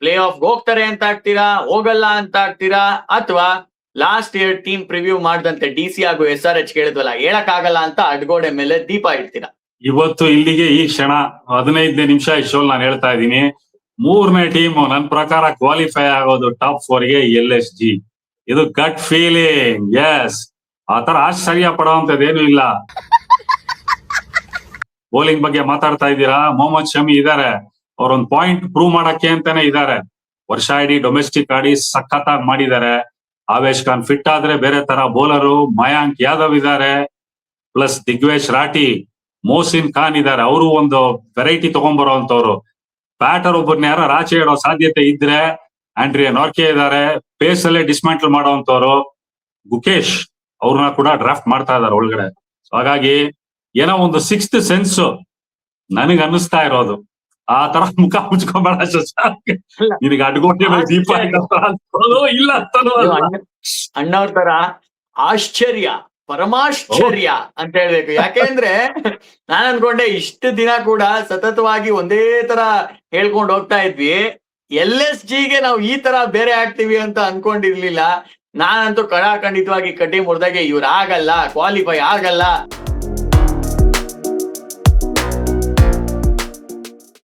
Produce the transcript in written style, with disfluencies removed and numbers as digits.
Play of ಹೋಗ್ತಾರೆ ಅಂತ ಆಗ್ತೀರಾ, ಹೋಗಲ್ಲ ಅಂತ ಆಗ್ತೀರಾ, ಅಥವಾ ಲಾಸ್ಟ್ ಇಯರ್ ಟೀಮ್ ಪ್ರಿವ್ಯೂ ಮಾಡ್ದಂತೆ DC ಹಾಗೂ SRH ಕೇಳಿದ್ವಲ್ಲ, ಹೇಳಕ್ ಆಗಲ್ಲ ಅಂತ ಅಡ್ಗೋಡೆ ಮೇಲೆ ದೀಪ ಇಡ್ತೀರಾ? ಇವತ್ತು ಇಲ್ಲಿಗೆ ಈ ಕ್ಷಣ 15ನೇ ನಿಮಿಷ ಈ ಶೋ ನಾನು ಹೇಳ್ತಾ ಇದ್ದೀನಿ, 3ನೇ ಟೀಮ್ ನನ್ನ ಪ್ರಕಾರ ಕ್ವಾಲಿಫೈ ಆಗೋದು ಟಾಪ್ 4 ಗೆ LSG. ಇದು ಗಟ್ ಫೀಲಿಂಗ್. ಎಸ್, ಆತರ ಆಶ್ಚರ್ಯ ಪಡುವಂತದ್ದೇನು ಇಲ್ಲ. ಬೌಲಿಂಗ್ ಬಗ್ಗೆ ಮಾತಾಡ್ತಾ ಇದ್ದೀರಾ, ಮೊಹಮ್ಮದ್ ಶಮಿ ಇದಾರೆ, ಅವ್ರೊಂದ್ ಪಾಯಿಂಟ್ ಪ್ರೂವ್ ಮಾಡಕ್ಕೆ ಅಂತಾನೆ ಇದಾರೆ. ವರ್ಷ ಇಡೀ ಡೊಮೆಸ್ಟಿಕ್ ಆಡಿ ಸಖತ್ತಾಗಿ ಮಾಡಿದ್ದಾರೆ. ಆವೇಶ್ ಖಾನ್ ಫಿಟ್ ಆದ್ರೆ ಬೇರೆ ತರ ಬೌಲರು, ಮಯಾಂಕ್ ಯಾದವ್ ಇದಾರೆ, ಪ್ಲಸ್ ದಿಗ್ವೇಶ್ ರಾಠಿ, ಮೋಸಿನ್ ಖಾನ್ ಇದಾರೆ. ಅವರು ಒಂದು ವೆರೈಟಿ ತಗೊಂಡ್ಬರೋಂತವ್ರು. ಬ್ಯಾಟರ್ ಒಬ್ಬರನ್ನ ಯಾರ ರಾಚೆ ಇಡೋ ಸಾಧ್ಯತೆ ಇದ್ರೆ ಆಂಡ್ರಿಯಾ ನಾರ್ಕೆ ಇದಾರೆ, ಪೇಸ್ ಅಲ್ಲೇ ಡಿಸ್ಮ್ಯಾಂಟಲ್ ಮಾಡೋಂತವ್ರು. ಗುಕೇಶ್ ಅವ್ರನ್ನ ಕೂಡ ಡ್ರಾಫ್ಟ್ ಮಾಡ್ತಾ ಇದಾರೆ ಒಳಗಡೆ. ಹಾಗಾಗಿ ಏನೋ ಒಂದು 6th ಸೆನ್ಸ್ ನನಗ್ ಅನ್ನಿಸ್ತಾ ಇರೋದು. ಆ ತರ ಮುಖ ಮುಚ್ಕೊಂಬೇಡ ಶಶಾಂಕ್, ನಿನಗೆ ಅಡ್ಗೋಟೆ ಮೇಲೆ ದೀಪ ಇಲ್ಲ ಅಣ್ಣವ್ರ ತರ ಆಶ್ಚರ್ಯ, ಪರಮಾಶ್ಚರ್ಯ ಅಂತ ಹೇಳ್ಬೇಕು. ಯಾಕೆಂದ್ರೆ ನಾನ್ ಅನ್ಕೊಂಡೆ ಇಷ್ಟು ದಿನ ಕೂಡ ಸತತವಾಗಿ ಒಂದೇ ತರ ಹೇಳ್ಕೊಂಡು ಹೋಗ್ತಾ ಇದ್ವಿ, LSG ಗೆ ನಾವು ಈ ತರ ಬೇರೆ ಆಗ್ತೀವಿ ಅಂತ ಅನ್ಕೊಂಡಿರ್ಲಿಲ್ಲ. ನಾನಂತೂ ಖಂಡಿತವಾಗಿ ಕಟ್ಟಿ ಮುರಿದಾಗೆ ಇವ್ರು ಆಗಲ್ಲ, ಕ್ವಾಲಿಫೈ ಆಗಲ್ಲ